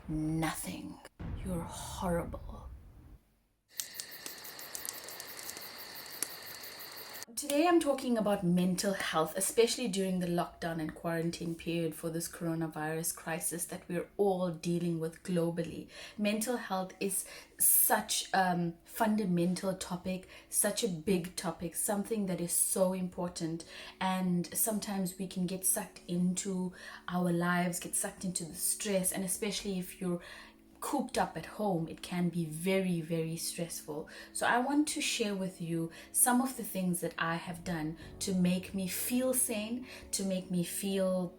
nothing. You're horrible. Today I'm talking about mental health, especially during the lockdown and quarantine period for this coronavirus crisis that we're all dealing with globally. Mental health is such a fundamental topic, such a big topic, something that is so important, and sometimes we can get sucked into our lives, get sucked into the stress, and especially if you're cooped up at home, it can be very, very stressful. So I want to share with you some of the things that I have done to make me feel sane, to make me feel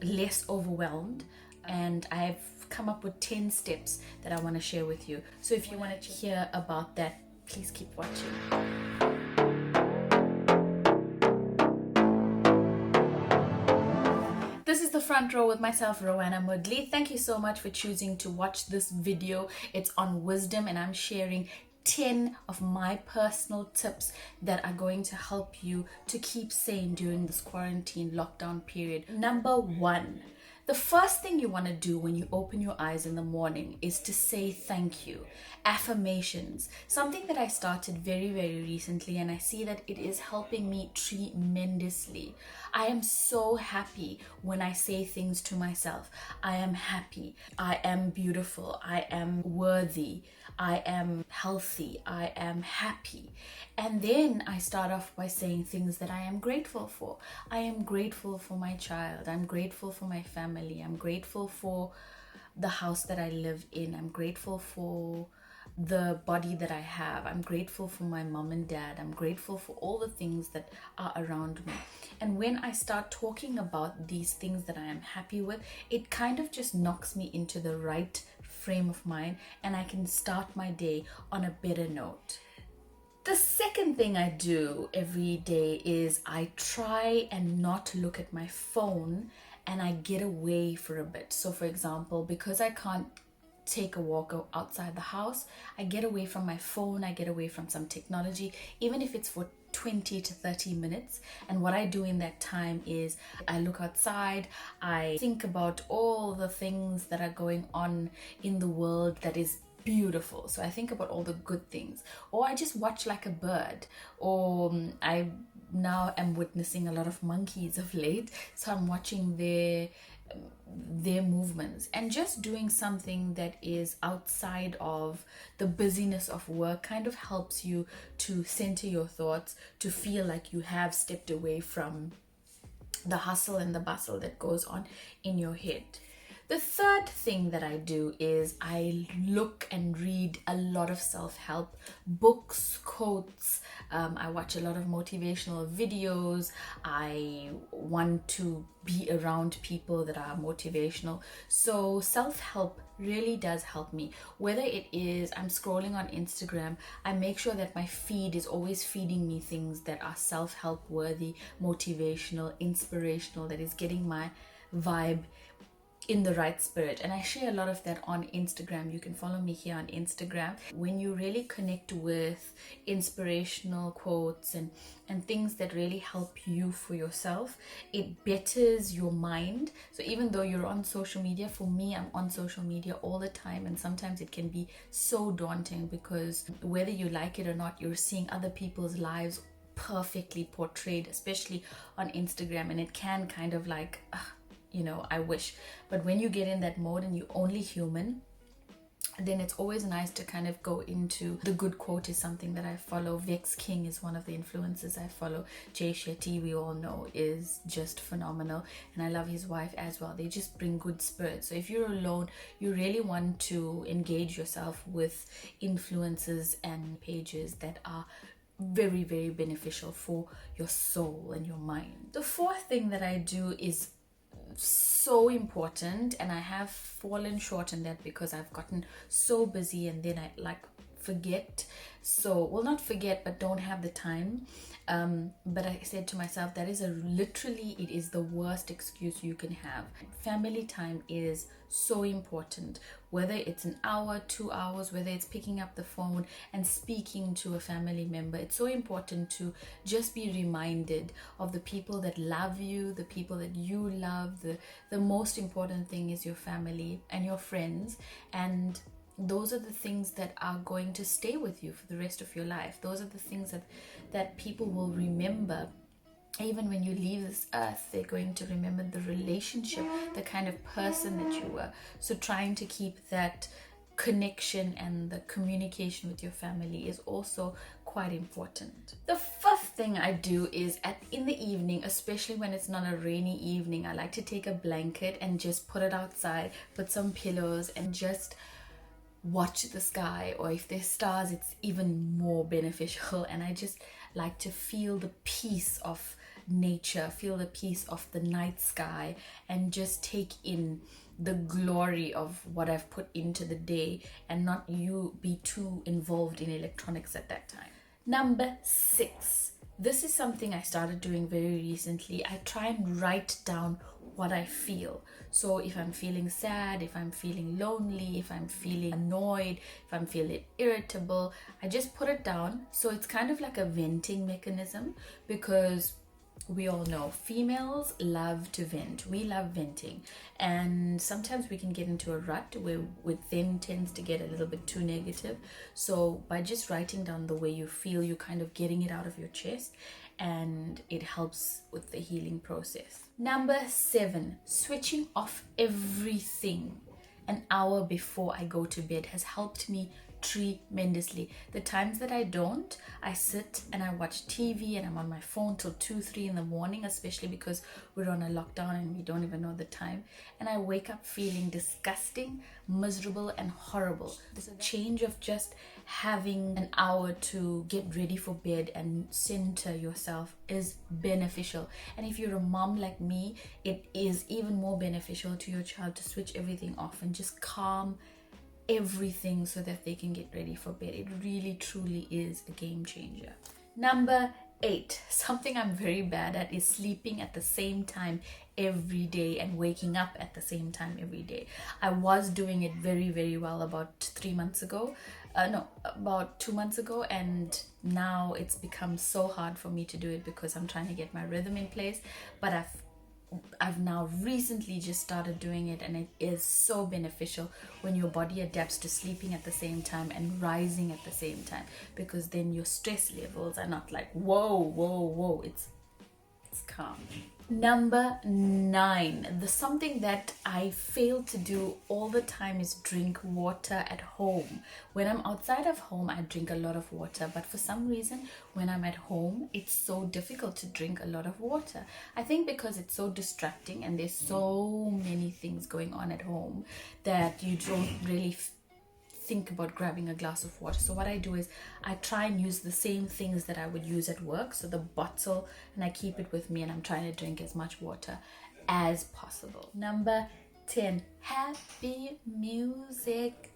less overwhelmed. And I've come up with 10 steps that I want to share with you. So if you want to hear about that, please keep watching. This is the front row with myself, Roanna Moodley. Thank you so much for choosing to watch this video. It's on wisdom, and I'm sharing 10 of my personal tips that are going to help you to keep sane during this quarantine lockdown period. Number one, the first thing you want to do when you open your eyes in the morning is to say thank you. Affirmations, something that I started very, very recently, and I see that it is helping me tremendously. I am so happy when I say things to myself. I am happy. I am beautiful. I am worthy. I am healthy. I am happy. And then I start off by saying things that I am grateful for. I am grateful for my child. I'm grateful for my family. I'm grateful for the house that I live in. I'm grateful for the body that I have. I'm grateful for my mom and dad. I'm grateful for all the things that are around me. And when I start talking about these things that I am happy with, it kind of just knocks me into the right frame of mind, and I can start my day on a better note. The second thing I do every day is I try and not look at my phone, and I get away for a bit. So for example, because I can't take a walk outside the house, I get away from my phone, I get away from some technology, even if it's for 20 to 30 minutes. And what I do in that time is I look outside, I think about all the things that are going on in the world that is beautiful. So I think about all the good things, or I just watch like a bird, or I now am witnessing a lot of monkeys of late, so I'm watching their movements and just doing something that is outside of the busyness of work kind of helps you to center your thoughts, to feel like you have stepped away from the hustle and the bustle that goes on in your head. The third thing that I do is I look and read a lot of self-help books, quotes. I watch a lot of motivational videos. I want to be around people that are motivational. So self-help really does help me. Whether it is I'm scrolling on Instagram, I make sure that my feed is always feeding me things that are self-help worthy, motivational, inspirational, that is getting my vibe in the right spirit. And I share a lot of that on Instagram. You can follow me here on Instagram. When you really connect with inspirational quotes and things that really help you for yourself, it betters your mind. So even though you're on social media, for me, I'm on social media all the time, and sometimes it can be so daunting because whether you like it or not, you're seeing other people's lives perfectly portrayed, especially on Instagram, and it can kind of like I wish. But when you get in that mode and you're only human, then it's always nice to kind of go into the good quote is something that I follow. Vex King is one of the influencers I follow. Jay Shetty, we all know, is just phenomenal, and I love his wife as well. They just bring good spirits. So if you're alone, you really want to engage yourself with influencers and pages that are very, very beneficial for your soul and your mind. The fourth thing that I do is so important, and I have fallen short in that because I've gotten so busy, and then I like forget. So, well, not forget, but don't have the time. But I said to myself, that is literally, it is the worst excuse you can have. Family time is so important, whether it's an hour, 2 hours, whether it's picking up the phone and speaking to a family member. It's so important to just be reminded of the people that love you, the people that you love. The most important thing is your family and your friends, and those are the things that are going to stay with you for the rest of your life. Those are the things that people will remember. Even when you leave this earth, they're going to remember the relationship, the kind of person that you were. So trying to keep that connection and the communication with your family is also quite important. The fifth thing I do is in the evening, especially when it's not a rainy evening, I like to take a blanket and just put it outside, put some pillows, and just watch the sky. Or if there's stars, it's even more beneficial. And I just like to feel the peace of nature, feel the peace of the night sky, and just take in the glory of what I've put into the day, and not you be too involved in electronics at that time. Number 6, this is something I started doing very recently. I try and write down what I feel. So if I'm feeling sad, if I'm feeling lonely, if I'm feeling annoyed, if I'm feeling irritable, I just put it down. So it's kind of like a venting mechanism, because we all know females love to vent. We love venting, and sometimes we can get into a rut where then tends to get a little bit too negative. So by just writing down the way you feel, you're kind of getting it out of your chest, and it helps with the healing process. Number 7, switching off everything an hour before I go to bed has helped me tremendously. The times that I don't, I sit and I watch TV and I'm on my phone till 2-3 in the morning, especially because we're on a lockdown and we don't even know the time, and I wake up feeling disgusting, miserable and horrible. The change of just having an hour to get ready for bed and center yourself is beneficial. And if you're a mom like me, it is even more beneficial to your child to switch everything off and just calm everything so that they can get ready for bed. It really truly is a game changer. Number 8, something I'm very bad at is sleeping at the same time every day and waking up at the same time every day. I was doing it very, very well about 3 months ago. About 2 months ago, and now it's become so hard for me to do it because I'm trying to get my rhythm in place. But I've now recently just started doing it, and it is so beneficial when your body adapts to sleeping at the same time and rising at the same time, because then your stress levels are not like whoa. It's calm. Number 9, something that I fail to do all the time is drink water at home. When I'm outside of home, I drink a lot of water, but for some reason, when I'm at home, it's so difficult to drink a lot of water. I think because it's so distracting and there's so many things going on at home that you don't really think about grabbing a glass of water. So what I do is I try and use the same things that I would use at work, so the bottle, and I keep it with me, and I'm trying to drink as much water as possible. Number 10, happy music.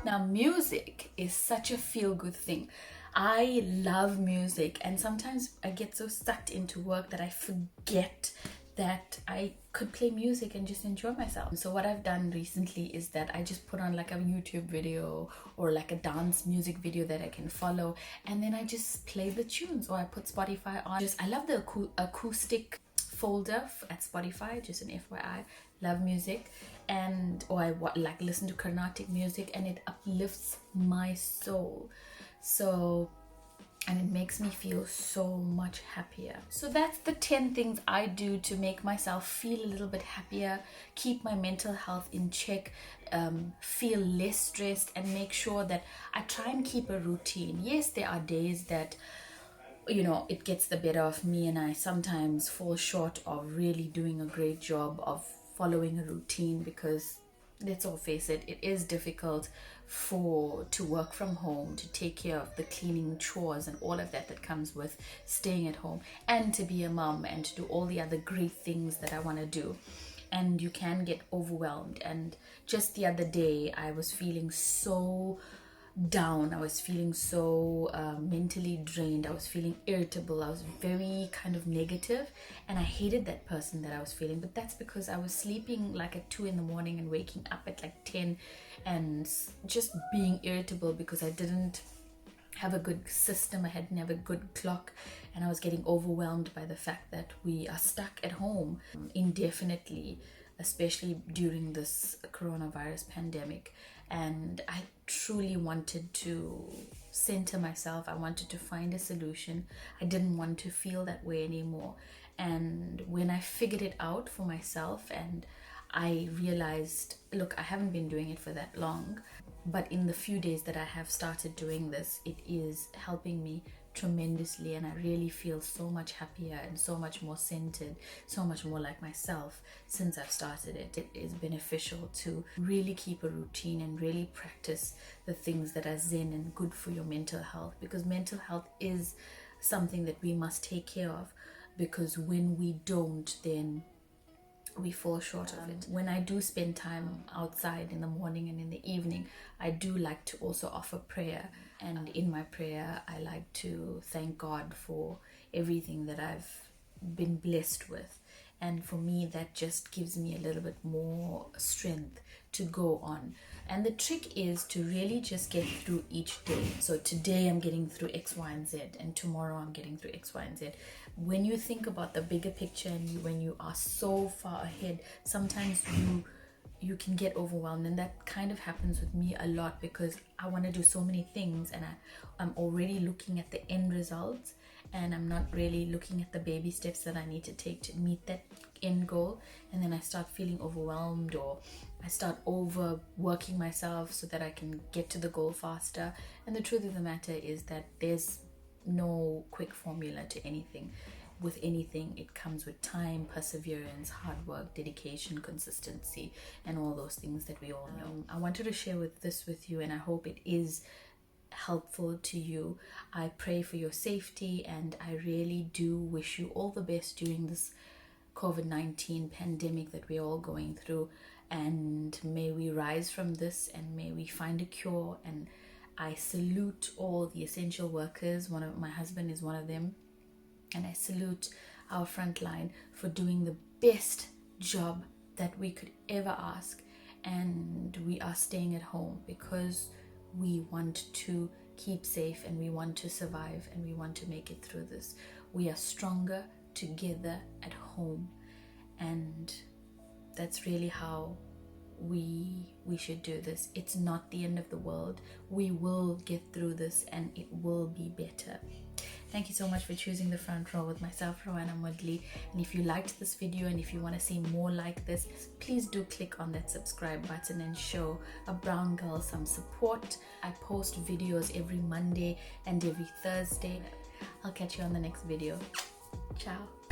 Now, music is such a feel-good thing. I love music, and sometimes I get so sucked into work that I forget that I could play music and just enjoy myself. So what I've done recently is that I just put on like a YouTube video or like a dance music video that I can follow, and then I just play the tunes, or I put Spotify on. I love the acoustic folder at Spotify, just an FYI. Love music, or I like listen to Carnatic music, and it uplifts my soul. And it makes me feel so much happier. So that's the 10 things I do to make myself feel a little bit happier, keep my mental health in check, feel less stressed, and make sure that I try and keep a routine. Yes, there are days that, it gets the better of me, and I sometimes fall short of really doing a great job of following a routine, because let's all face it, it is difficult to work from home, to take care of the cleaning, chores and all of that comes with staying at home, and to be a mom and to do all the other great things that I want to do. and you can get overwhelmed. And just the other day I was feeling so down, I was feeling so mentally drained, I was feeling irritable, I was very kind of negative, and I hated that person that I was feeling. But that's because I was sleeping like at 2 in the morning and waking up at like 10, and just being irritable because I didn't have a good system, I didn't have a good clock, and I was getting overwhelmed by the fact that we are stuck at home indefinitely, especially during this coronavirus pandemic. And I truly wanted to center myself. I wanted to find a solution. I didn't want to feel that way anymore. And when I figured it out for myself, and I realized, look, I haven't been doing it for that long, but in the few days that I have started doing this, it is helping me tremendously, and I really feel so much happier and so much more centered, so much more like myself since I've started it. It is beneficial to really keep a routine and really practice the things that are zen and good for your mental health, because mental health is something that we must take care of, because when we don't, then we fall short of it. When I do spend time outside in the morning and in the evening, I do like to also offer prayer. And in my prayer, I like to thank God for everything that I've been blessed with. And for me, that just gives me a little bit more strength to go on. And the trick is to really just get through each day. So today I'm getting through X, Y, and Z, and tomorrow I'm getting through X, Y, and Z. When you think about the bigger picture, and when you are so far ahead, sometimes you can get overwhelmed, and that kind of happens with me a lot, because I want to do so many things, and I'm already looking at the end results, and I'm not really looking at the baby steps that I need to take to meet that end goal. And then I start feeling overwhelmed, or I start overworking myself so that I can get to the goal faster. And the truth of the matter is that there's no quick formula to anything. With anything, it comes with time, perseverance, hard work, dedication, consistency, and all those things that we all know. I wanted to share this with you, and I hope it is helpful to you. I pray for your safety, and I really do wish you all the best during this COVID-19 pandemic that we're all going through. And may we rise from this, and may we find a cure. And I salute all the essential workers. My husband is one of them. And I salute our frontline for doing the best job that we could ever ask. And we are staying at home because we want to keep safe, and we want to survive, and we want to make it through this. We are stronger together at home. And that's really how we should do this. It's not the end of the world. We will get through this, and it will be better. Thank you so much for choosing the front row with myself, Roanna Moodley. And if you liked this video, and if you want to see more like this, please do click on that subscribe button and show a brown girl some support. I post videos every Monday and every Thursday. I'll catch you on the next video. Ciao.